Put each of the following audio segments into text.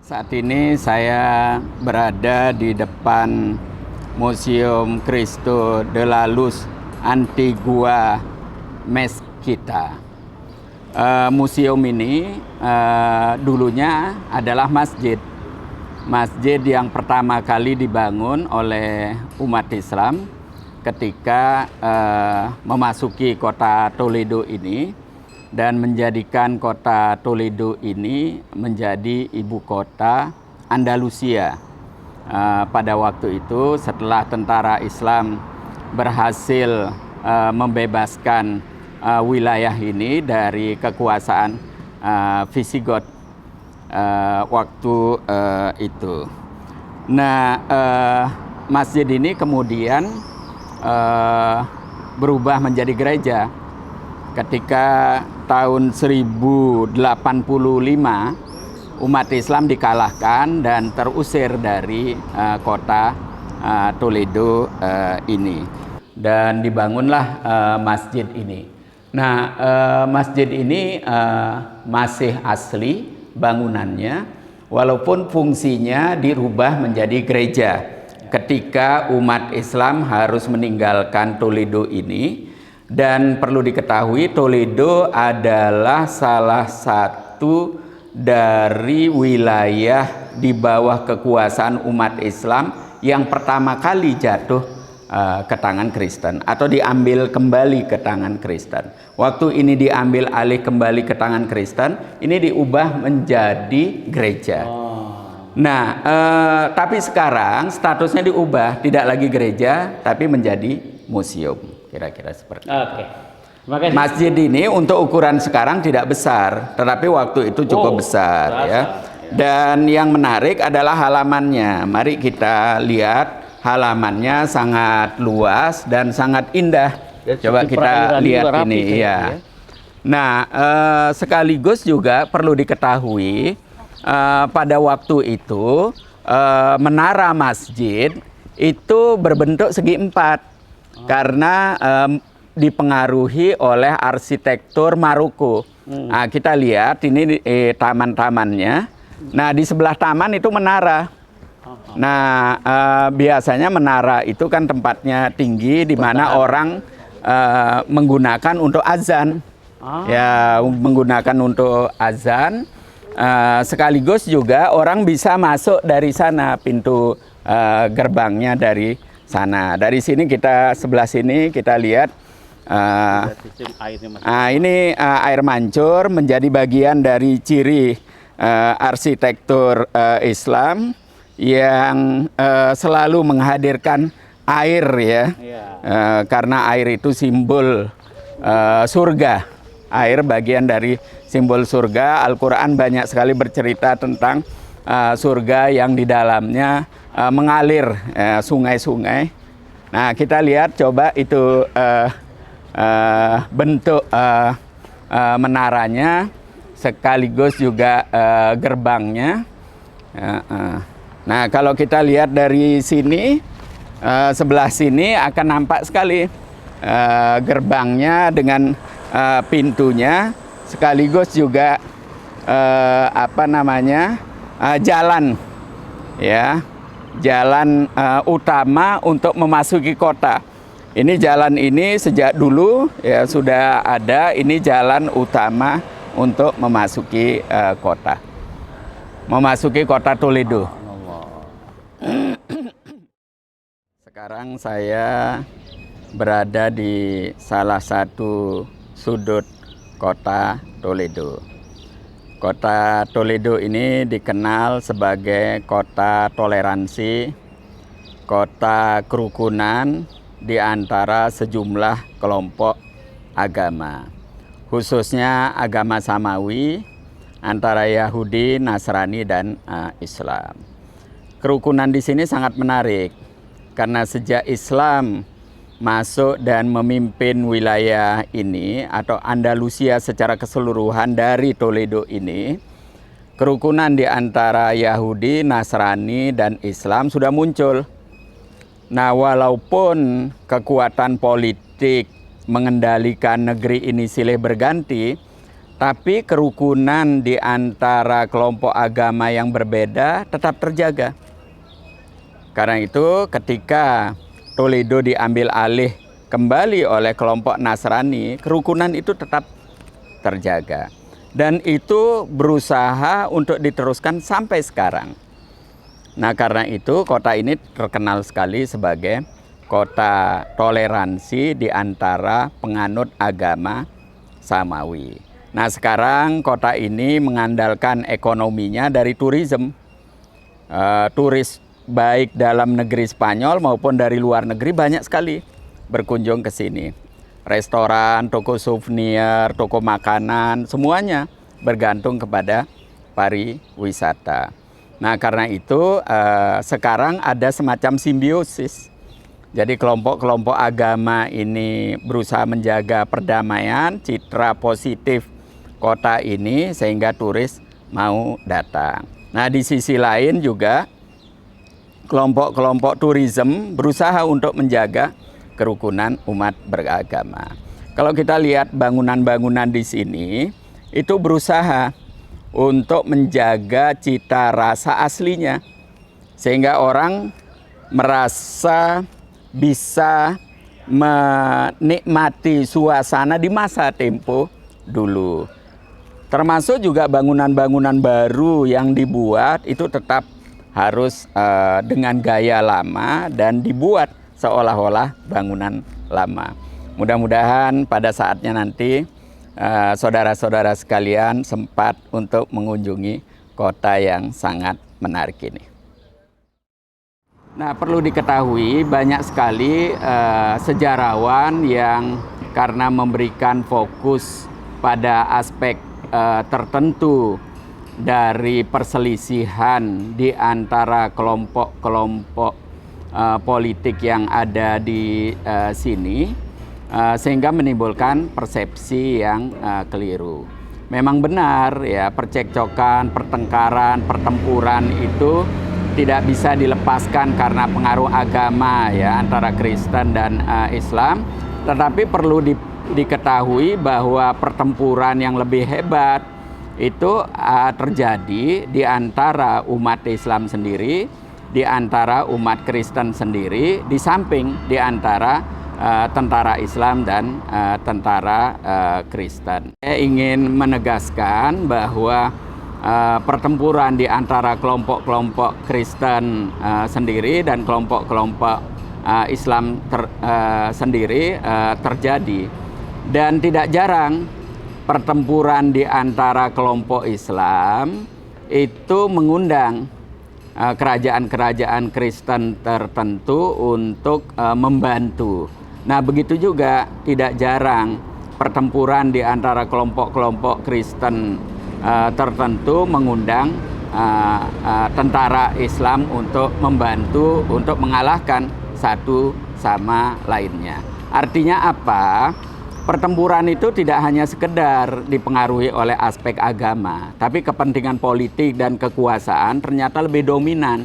Saat ini saya berada di depan Museum Cristo de la Luz Antigua Mezquita. Museum ini dulunya adalah masjid. Masjid yang pertama kali dibangun oleh umat Islam ketika memasuki kota Toledo ini dan menjadikan kota Toledo ini menjadi ibu kota Andalusia. Pada waktu itu setelah tentara Islam berhasil membebaskan wilayah ini dari kekuasaan Visigoth waktu itu. Nah, masjid ini kemudian berubah menjadi gereja ketika tahun 1085 umat Islam dikalahkan dan terusir dari kota Toledo ini, dan dibangunlah masjid ini. Nah, masjid ini masih asli bangunannya, walaupun fungsinya dirubah menjadi gereja ketika umat Islam harus meninggalkan Toledo ini. Dan perlu diketahui, Toledo adalah salah satu dari wilayah di bawah kekuasaan umat Islam yang pertama kali jatuh ke tangan Kristen atau diambil kembali ke tangan Kristen. Waktu ini diambil alih kembali ke tangan Kristen, ini diubah menjadi gereja. Nah, tapi sekarang statusnya diubah, tidak lagi gereja, tapi menjadi museum. Kira-kira seperti itu. Oke. Makasih. Masjid ini untuk ukuran sekarang tidak besar, tetapi waktu itu cukup besar ya. Dan yang menarik adalah halamannya. Mari kita lihat, halamannya sangat luas dan sangat indah. Coba kita lihat ini ya. Nah, sekaligus juga perlu diketahui pada waktu itu menara masjid itu berbentuk segi empat. Karena dipengaruhi oleh arsitektur Maroko. Nah, kita lihat ini taman-tamannya. Nah, di sebelah taman itu menara. Nah, biasanya menara itu kan tempatnya tinggi, di mana orang menggunakan untuk azan. Ya, menggunakan untuk azan. Sekaligus juga orang bisa masuk dari sana, pintu gerbangnya dari sana. Dari sini kita sebelah sini kita lihat ini air mancur menjadi bagian dari ciri arsitektur Islam yang selalu menghadirkan air ya. Karena air itu simbol surga. Air bagian dari simbol surga. Al-Quran banyak sekali bercerita tentang surga yang di dalamnya mengalir sungai-sungai. Nah, kita lihat coba itu bentuk menaranya sekaligus juga gerbangnya. Nah, kalau kita lihat dari sini, sebelah sini akan nampak sekali gerbangnya dengan pintunya, sekaligus juga jalan ya. Jalan utama untuk memasuki kota. Ini jalan ini sejak dulu ya sudah ada. Ini jalan utama untuk memasuki kota. Memasuki kota Toledo. Sekarang saya berada di salah satu sudut kota Toledo. Kota Toledo ini dikenal sebagai kota toleransi, kota kerukunan di antara sejumlah kelompok agama, khususnya agama Samawi antara Yahudi, Nasrani, dan Islam. Kerukunan di sini sangat menarik karena sejak Islam masuk dan memimpin wilayah ini atau Andalusia secara keseluruhan dari Toledo ini, kerukunan di antara Yahudi, Nasrani, dan Islam sudah muncul. Nah, walaupun kekuatan politik mengendalikan negeri ini silih berganti, tapi kerukunan di antara kelompok agama yang berbeda tetap terjaga. Karena itu ketika Toledo diambil alih kembali oleh kelompok Nasrani, kerukunan itu tetap terjaga. Dan itu berusaha untuk diteruskan sampai sekarang. Nah, karena itu kota ini terkenal sekali sebagai kota toleransi di antara penganut agama samawi. Nah, sekarang kota ini mengandalkan ekonominya dari turisme. Turis baik dalam negeri Spanyol maupun dari luar negeri banyak sekali berkunjung ke sini. Restoran, toko souvenir, toko makanan, semuanya bergantung kepada pariwisata. Nah, karena itu sekarang ada semacam simbiosis. Jadi kelompok-kelompok agama ini berusaha menjaga perdamaian, citra positif kota ini sehingga turis mau datang. Nah, di sisi lain juga kelompok-kelompok turisme berusaha untuk menjaga kerukunan umat beragama. Kalau kita lihat bangunan-bangunan di sini, itu berusaha untuk menjaga cita rasa aslinya. Sehingga orang merasa bisa menikmati suasana di masa tempo dulu. Termasuk juga bangunan-bangunan baru yang dibuat itu tetap harus dengan gaya lama dan dibuat seolah-olah bangunan lama. Mudah-mudahan pada saatnya nanti saudara-saudara sekalian sempat untuk mengunjungi kota yang sangat menarik ini. Nah, perlu diketahui banyak sekali sejarawan yang karena memberikan fokus pada aspek tertentu dari perselisihan di antara kelompok-kelompok politik yang ada di sini, sehingga menimbulkan persepsi yang keliru. Memang benar ya, percekcokan, pertengkaran, pertempuran itu tidak bisa dilepaskan karena pengaruh agama ya antara Kristen dan Islam. Tetapi perlu diketahui bahwa pertempuran yang lebih hebat itu terjadi di antara umat Islam sendiri, di antara umat Kristen sendiri, di samping di antara tentara Islam dan tentara Kristen. Saya ingin menegaskan bahwa pertempuran di antara kelompok-kelompok Kristen sendiri dan kelompok-kelompok Islam sendiri terjadi. Dan tidak jarang pertempuran di antara kelompok Islam itu mengundang kerajaan-kerajaan Kristen tertentu untuk membantu. Nah, begitu juga tidak jarang pertempuran di antara kelompok-kelompok Kristen tertentu mengundang tentara Islam untuk membantu untuk mengalahkan satu sama lainnya. Artinya apa? Pertempuran itu tidak hanya sekedar dipengaruhi oleh aspek agama, tapi kepentingan politik dan kekuasaan ternyata lebih dominan.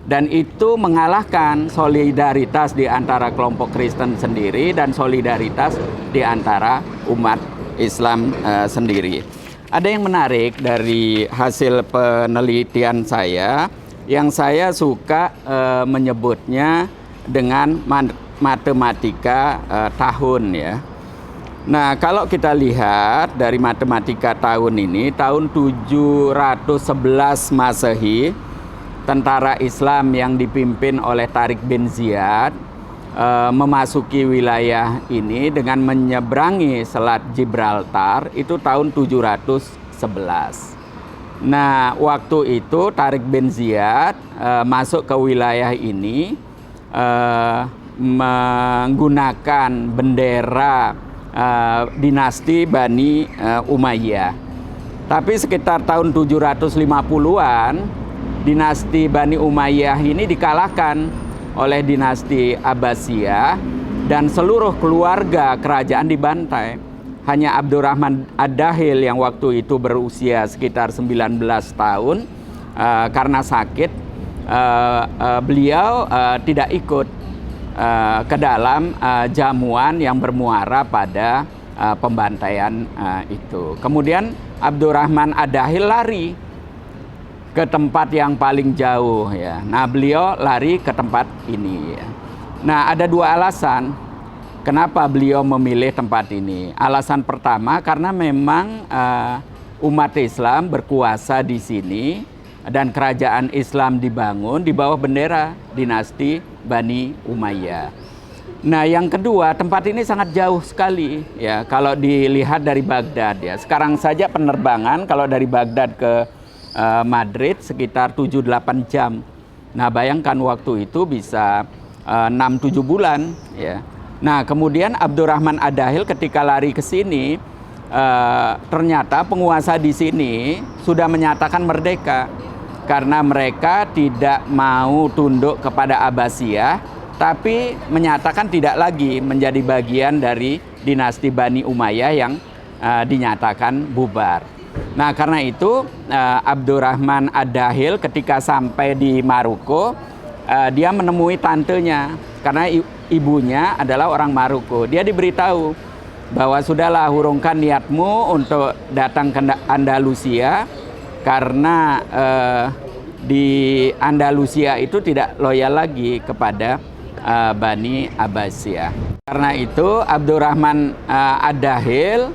Dan itu mengalahkan solidaritas di antara kelompok Kristen sendiri dan solidaritas di antara umat Islam sendiri. Ada yang menarik dari hasil penelitian saya, yang saya suka menyebutnya dengan matematika tahun ya. Nah, kalau kita lihat dari matematika tahun ini, tahun 711 Masehi, tentara Islam yang dipimpin oleh Tariq bin Ziyad memasuki wilayah ini dengan menyeberangi Selat Gibraltar itu tahun 711. Nah, waktu itu Tariq bin Ziyad masuk ke wilayah ini menggunakan bendera dinasti Bani Umayyah. Tapi sekitar tahun 750-an dinasti Bani Umayyah ini dikalahkan oleh dinasti Abbasiyah dan seluruh keluarga kerajaan dibantai. Hanya Abdurrahman Ad-Dahil yang waktu itu berusia sekitar 19 tahun karena sakit beliau tidak ikut ke dalam jamuan yang bermuara pada pembantaian itu. Kemudian Abdurrahman Ad-Dakhil lari ke tempat yang paling jauh ya. Nah, beliau lari ke tempat ini ya. Nah, ada dua alasan kenapa beliau memilih tempat ini. Alasan pertama karena memang umat Islam berkuasa di sini dan kerajaan Islam dibangun di bawah bendera dinasti Bani Umayyah. Nah, yang kedua, tempat ini sangat jauh sekali ya kalau dilihat dari Baghdad ya. Sekarang saja penerbangan kalau dari Baghdad ke Madrid sekitar 7-8 jam. Nah, bayangkan waktu itu bisa 6-7 bulan ya. Nah, kemudian Abdurrahman Ad-Dakhil ketika lari ke sini ternyata penguasa di sini sudah menyatakan merdeka karena mereka tidak mau tunduk kepada Abbasiyah, tapi menyatakan tidak lagi menjadi bagian dari dinasti Bani Umayyah yang dinyatakan bubar. Nah, karena itu Abdurrahman Ad-Dakhil ketika sampai di Maroko, dia menemui tantenya karena ibunya adalah orang Maroko. Dia diberitahu bahwa sudahlah, urungkan niatmu untuk datang ke Andalusia karena di Andalusia itu tidak loyal lagi kepada Bani Abbasiyah. Karena itu Abdurrahman Ad-Dakhil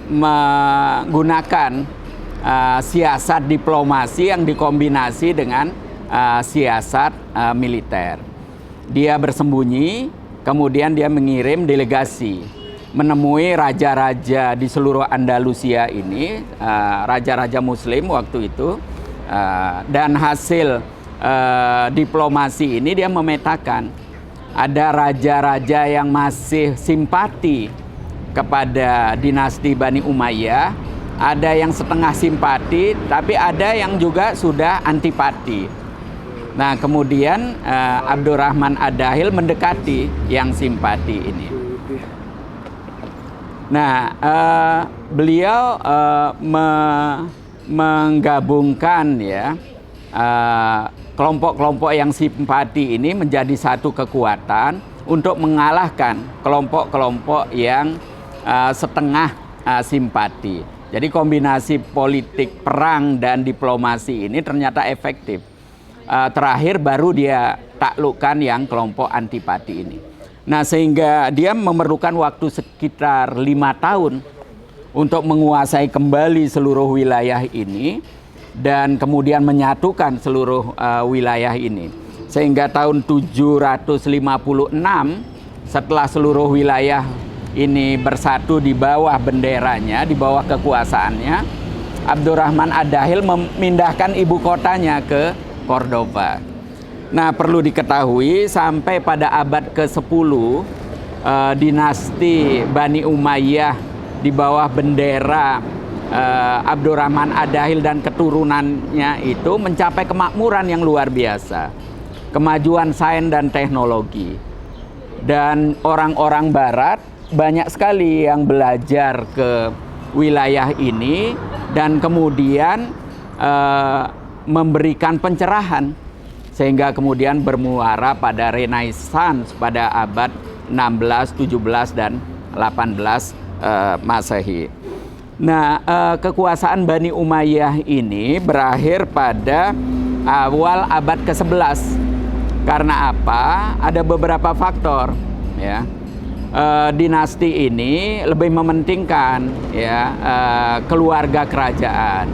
menggunakan siasat diplomasi yang dikombinasi dengan siasat militer. Dia bersembunyi, kemudian dia mengirim delegasi menemui raja-raja di seluruh Andalusia ini, raja-raja Muslim waktu itu, dan hasil diplomasi ini dia memetakan ada raja-raja yang masih simpati kepada dinasti Bani Umayyah, ada yang setengah simpati, tapi ada yang juga sudah antipati. Nah, kemudian Abdurrahman Ad-Dakhil mendekati yang simpati ini. Nah, beliau menggabungkan ya kelompok-kelompok yang simpati ini menjadi satu kekuatan untuk mengalahkan kelompok-kelompok yang setengah simpati. Jadi kombinasi politik perang dan diplomasi ini ternyata efektif. Terakhir baru dia taklukkan yang kelompok antipati ini. Nah, sehingga dia memerlukan waktu sekitar 5 tahun untuk menguasai kembali seluruh wilayah ini dan kemudian menyatukan seluruh wilayah ini. Sehingga tahun 756 setelah seluruh wilayah ini bersatu di bawah benderanya, di bawah kekuasaannya, Abdurrahman Ad-Dakhil memindahkan ibu kotanya ke Cordoba. Nah, perlu diketahui sampai pada abad ke-10 dinasti Bani Umayyah di bawah bendera Abdurrahman Ad-Dakhil dan keturunannya itu mencapai kemakmuran yang luar biasa, kemajuan sains dan teknologi, dan orang-orang barat banyak sekali yang belajar ke wilayah ini dan kemudian memberikan pencerahan sehingga kemudian bermuara pada Renaissance pada abad 16, 17 dan 18 Masehi. Nah, kekuasaan Bani Umayyah ini berakhir pada awal abad ke-11. Karena apa? Ada beberapa faktor ya. Dinasti ini lebih mementingkan ya keluarga kerajaan,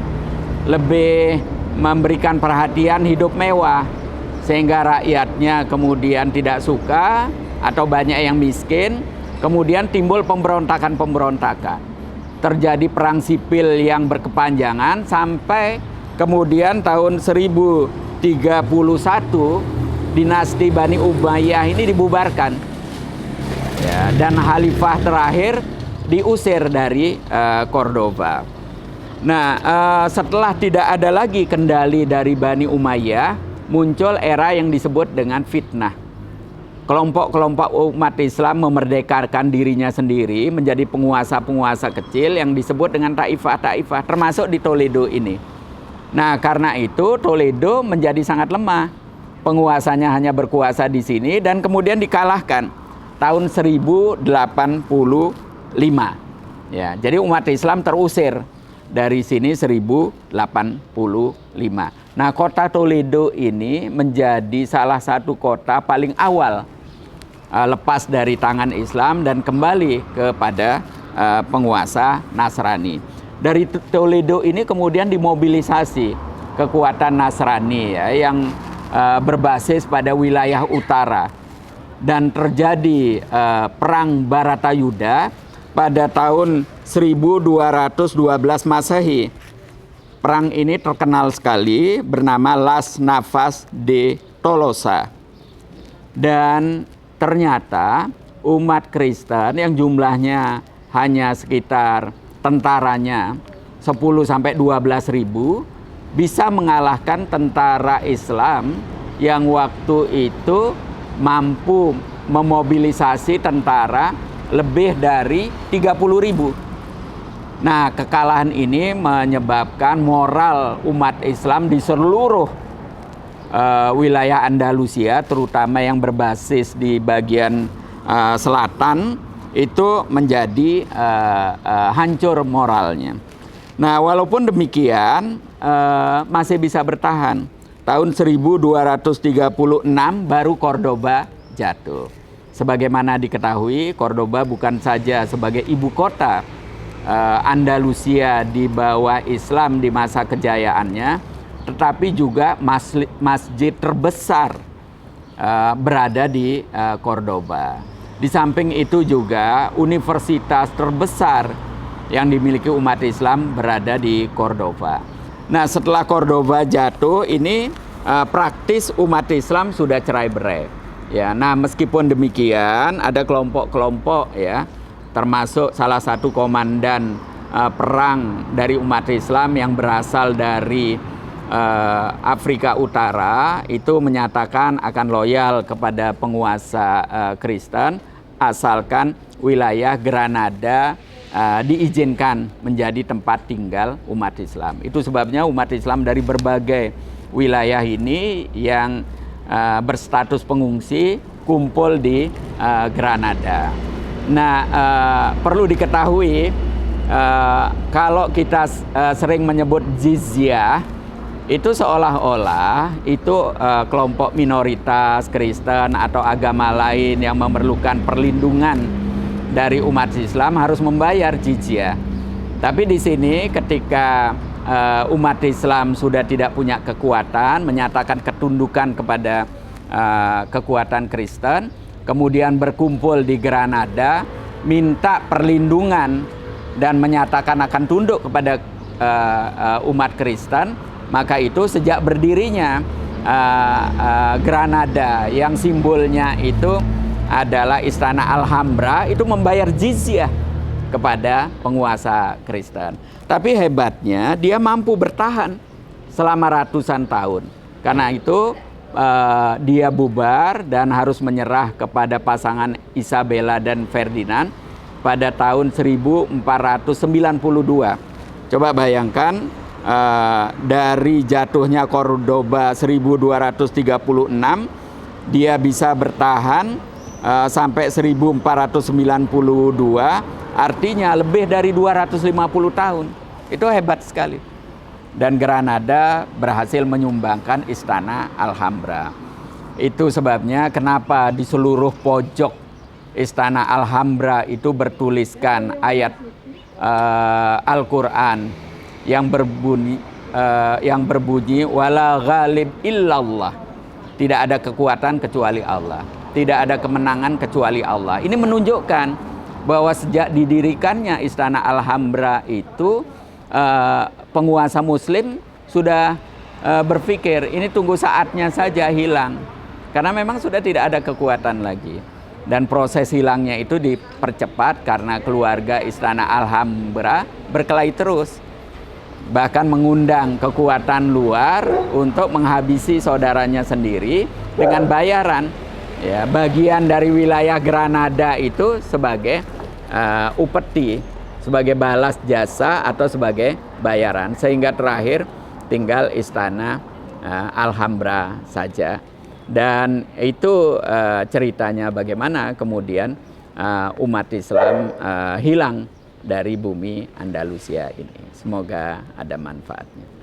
lebih memberikan perhatian hidup mewah sehingga rakyatnya kemudian tidak suka atau banyak yang miskin. Kemudian timbul pemberontakan, terjadi perang sipil yang berkepanjangan sampai kemudian tahun 1031 dinasti Bani Umayyah ini dibubarkan. Ya, dan khalifah terakhir diusir dari Cordoba. Nah, setelah tidak ada lagi kendali dari Bani Umayyah, muncul era yang disebut dengan fitnah. Kelompok-kelompok umat Islam memerdekakan dirinya sendiri menjadi penguasa-penguasa kecil yang disebut dengan taifah-taifah, termasuk di Toledo ini. Nah, karena itu Toledo menjadi sangat lemah. Penguasanya hanya berkuasa di sini dan kemudian dikalahkan tahun 1083 Ya, jadi umat Islam terusir dari sini 1085. Nah, kota Toledo ini menjadi salah satu kota paling awal lepas dari tangan Islam dan kembali kepada penguasa Nasrani. Dari Toledo ini kemudian dimobilisasi kekuatan Nasrani ya, yang berbasis pada wilayah utara, dan terjadi perang Baratayuda pada tahun 1212 Masehi. Perang ini terkenal sekali, bernama Las Navas de Tolosa. Dan ternyata umat Kristen yang jumlahnya hanya sekitar tentaranya 10 sampai 12 ribu bisa mengalahkan tentara Islam yang waktu itu mampu memobilisasi tentara lebih dari 30 ribu. Nah, kekalahan ini menyebabkan moral umat Islam di seluruh wilayah Andalusia, terutama yang berbasis di bagian selatan, itu menjadi hancur moralnya. Nah, walaupun demikian masih bisa bertahan. Tahun 1236 baru Cordoba jatuh. Sebagaimana diketahui, Cordoba bukan saja sebagai ibu kota Andalusia di bawah Islam di masa kejayaannya, tetapi juga masjid terbesar berada di Cordoba. Di samping itu juga universitas terbesar yang dimiliki umat Islam berada di Cordoba. Nah, setelah Cordoba jatuh, ini praktis umat Islam sudah cerai-berai. Ya, nah meskipun demikian ada kelompok-kelompok ya, termasuk salah satu komandan perang dari umat Islam yang berasal dari Afrika Utara, itu menyatakan akan loyal kepada penguasa Kristen asalkan wilayah Granada diizinkan menjadi tempat tinggal umat Islam. Itu sebabnya umat Islam dari berbagai wilayah ini yang berstatus pengungsi kumpul di Granada. Nah, perlu diketahui kalau kita sering menyebut jizyah, itu seolah-olah itu kelompok minoritas Kristen atau agama lain yang memerlukan perlindungan dari umat Islam harus membayar jizyah. Tapi di sini ketika umat Islam sudah tidak punya kekuatan, menyatakan ketundukan kepada kekuatan Kristen, kemudian berkumpul di Granada, minta perlindungan dan menyatakan akan tunduk kepada umat Kristen, maka itu sejak berdirinya Granada yang simbolnya itu adalah Istana Alhambra, itu membayar jizyah kepada penguasa Kristen. Tapi hebatnya dia mampu bertahan selama ratusan tahun. Karena itu dia bubar dan harus menyerah kepada pasangan Isabella dan Ferdinand pada tahun 1492. Coba bayangkan, dari jatuhnya Cordoba 1236, dia bisa bertahan sampai 1492, artinya lebih dari 250 tahun. Itu hebat sekali. Dan Granada berhasil menyumbangkan Istana Alhambra. Itu sebabnya kenapa di seluruh pojok Istana Alhambra itu bertuliskan ayat Al-Quran yang berbunyi wala ghalib illallah. Tidak ada kekuatan kecuali Allah. Tidak ada kemenangan kecuali Allah. Ini menunjukkan bahwa sejak didirikannya Istana Alhambra itu penguasa muslim sudah berpikir ini tunggu saatnya saja hilang. Karena memang sudah tidak ada kekuatan lagi. Dan proses hilangnya itu dipercepat karena keluarga Istana Alhambra berkelahi terus. Bahkan mengundang kekuatan luar untuk menghabisi saudaranya sendiri dengan bayaran. Ya, bagian dari wilayah Granada itu sebagai upeti, sebagai balas jasa atau sebagai bayaran. Sehingga terakhir tinggal Istana Alhambra saja. Dan itu ceritanya bagaimana kemudian umat Islam hilang dari bumi Andalusia ini. Semoga ada manfaatnya.